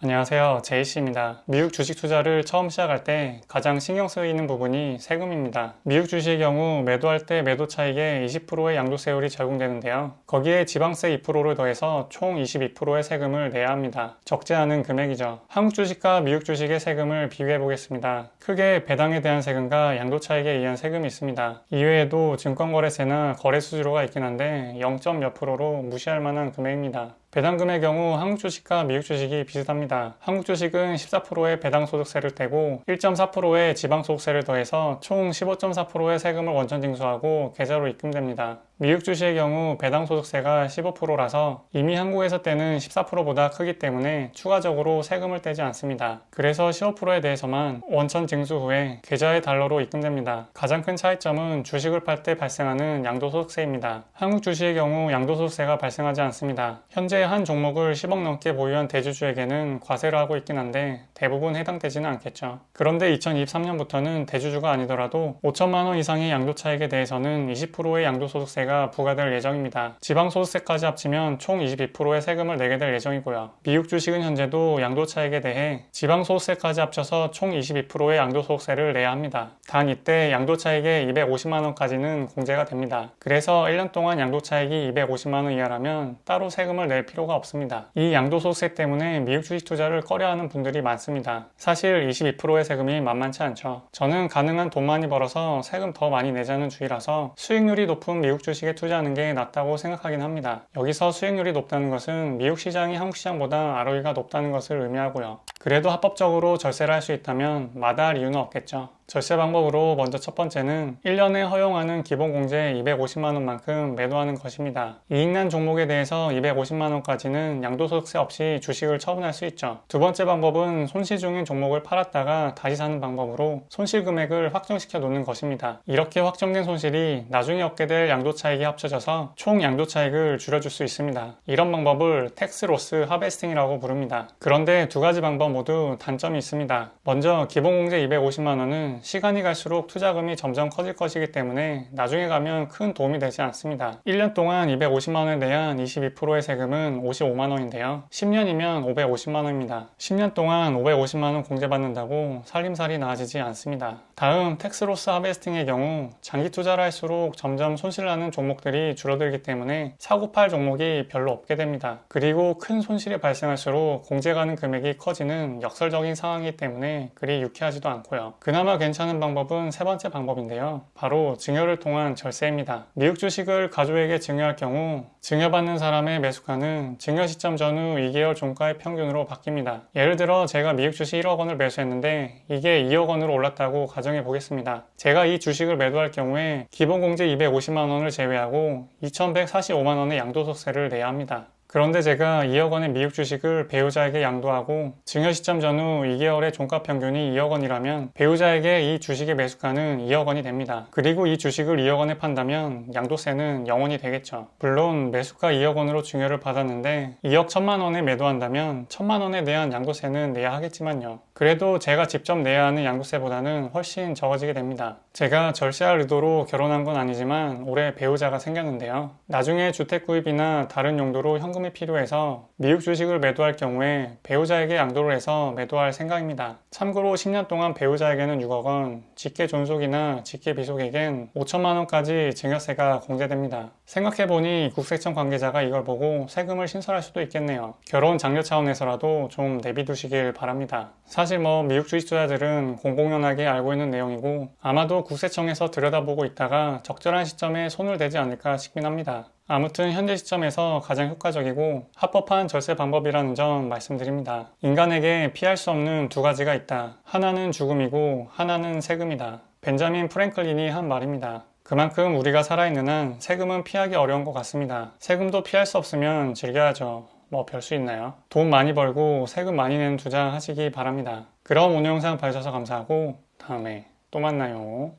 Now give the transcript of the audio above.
안녕하세요. 제이씨입니다. 미국 주식 투자를 처음 시작할 때 가장 신경 쓰이는 부분이 세금입니다. 미국 주식의 경우 매도할 때 매도 차익에 20%의 양도세율이 적용되는데요. 거기에 지방세 2%를 더해서 총 22%의 세금을 내야 합니다. 적지 않은 금액이죠. 한국 주식과 미국 주식의 세금을 비교해 보겠습니다. 크게 배당에 대한 세금과 양도 차익에 의한 세금이 있습니다. 이외에도 증권거래세나 거래수수료가 있긴 한데 0. 몇 프로로 무시할 만한 금액입니다. 배당금의 경우 한국 주식과 미국 주식이 비슷합니다. 한국 주식은 14%의 배당소득세를 떼고 1.4%의 지방소득세를 더해서 총 15.4%의 세금을 원천 징수하고 계좌로 입금됩니다. 미국 주식의 경우 배당소득세가 15%라서 이미 한국에서 떼는 14%보다 크기 때문에 추가적으로 세금을 떼지 않습니다. 그래서 15%에 대해서만 원천 징수 후에 계좌의 달러로 입금됩니다. 가장 큰 차이점은 주식을 팔 때 발생하는 양도소득세입니다. 한국 주식의 경우 양도소득세가 발생하지 않습니다. 현재 한 종목을 10억 넘게 보유한 대주주에게는 과세를 하고 있긴 한데 대부분 해당되지는 않겠죠. 그런데 2023년부터는 대주주가 아니더라도 5천만 원 이상의 양도차익에 대해서는 20%의 양도소득세가 부과될 예정입니다. 지방소득세까지 합치면 총 22%의 세금을 내게 될 예정이고요. 미국 주식은 현재도 양도차익에 대해 지방소득세까지 합쳐서 총 22%의 양도소득세를 내야 합니다. 단 이때 양도차익의 250만 원까지는 공제가 됩니다. 그래서 1년 동안 양도차익이 250만 원 이하라면 따로 세금을 낼 필요가 없습니다. 이 양도소득세 때문에 미국 주식 투자를 꺼려하는 분들이 많습니다. 사실 22%의 세금이 만만치 않죠. 저는 가능한 돈 많이 벌어서 세금 더 많이 내자는 주의라서 수익률이 높은 미국 주식에 투자하는 게 낫다고 생각하긴 합니다. 여기서 수익률이 높다는 것은 미국 시장이 한국 시장보다 ROE가 높다는 것을 의미하고요. 그래도 합법적으로 절세를 할 수 있다면 마다할 이유는 없겠죠. 절세 방법으로 먼저 첫 번째는 1년에 허용하는 기본공제 250만 원만큼 매도하는 것입니다. 이익난 종목에 대해서 250만 원까지는 양도소득세 없이 주식을 처분할 수 있죠. 두 번째 방법은 손실 중인 종목을 팔았다가 다시 사는 방법으로 손실 금액을 확정시켜 놓는 것입니다. 이렇게 확정된 손실이 나중에 얻게 될 양도차익이 합쳐져서 총 양도차익을 줄여줄 수 있습니다. 이런 방법을 텍스 로스 하베스팅이라고 부릅니다. 그런데 두 가지 방법 모두 단점이 있습니다. 먼저 기본공제 250만 원은 시간이 갈수록 투자금이 점점 커질 것이기 때문에 나중에 가면 큰 도움이 되지 않습니다. 1년 동안 250만 원에 대한 22%의 세금은 55만 원인데요. 10년이면 550만 원입니다. 10년 동안 550만 원 공제받는다고 살림살이 나아지지 않습니다. 다음 텍스로스 하베스팅의 경우 장기 투자를 할수록 점점 손실나는 종목들이 줄어들기 때문에 사고 팔 종목이 별로 없게 됩니다. 그리고 큰 손실이 발생할수록 공제가는 금액이 커지는 역설적인 상황이기 때문에 그리 유쾌하지도 않고요. 그나마 괜찮은 방법은 세 번째 방법인데요. 바로 증여를 통한 절세입니다. 미국 주식을 가족에게 증여할 경우 증여받는 사람의 매수가는 증여 시점 전후 2개월 종가의 평균으로 바뀝니다. 예를 들어 제가 미국 주식 1억 원을 매수했는데 이게 2억 원으로 올랐다고 가정해 보겠습니다. 제가 이 주식을 매도할 경우에 기본공제 250만 원을 제외하고 2,145만 원의 양도소득세를 내야 합니다. 그런데 제가 2억 원의 미국 주식을 배우자에게 양도하고 증여 시점 전후 2개월의 종가 평균이 2억 원이라면 배우자에게 이 주식의 매수가는 2억 원이 됩니다. 그리고 이 주식을 2억 원에 판다면 양도세는 0원이 되겠죠. 물론 매수가 2억 원으로 증여를 받았는데 2억 1천만 원에 매도한다면 1천만 원에 대한 양도세는 내야 하겠지만요. 그래도 제가 직접 내야 하는 양도세보다는 훨씬 적어지게 됩니다. 제가 절세할 의도로 결혼한 건 아니지만 올해 배우자가 생겼는데요. 나중에 주택 구입이나 다른 용도로 현금이 필요해서 미국 주식을 매도할 경우에 배우자에게 양도를 해서 매도할 생각입니다. 참고로 10년 동안 배우자에게는 6억 원, 직계 존속이나 직계 비속에겐 5천만 원까지 증여세가 공제됩니다. 생각해보니 국세청 관계자가 이걸 보고 세금을 신설할 수도 있겠네요. 결혼 장려 차원에서라도 좀 내비두시길 바랍니다. 사실 미국 주식 투자들은 공공연하게 알고 있는 내용이고 아마도 국세청에서 들여다보고 있다가 적절한 시점에 손을 대지 않을까 싶긴 합니다. 아무튼 현재 시점에서 가장 효과적이고 합법한 절세 방법이라는 점 말씀드립니다. 인간에게 피할 수 없는 두 가지가 있다. 하나는 죽음이고 하나는 세금이다. 벤자민 프랭클린이 한 말입니다. 그만큼 우리가 살아있는 한 세금은 피하기 어려운 것 같습니다. 세금도 피할 수 없으면 즐겨야죠. 별 수 있나요? 돈 많이 벌고 세금 많이 내는 투자 하시기 바랍니다. 그럼 오늘 영상 봐주셔서 감사하고 다음에 또 만나요.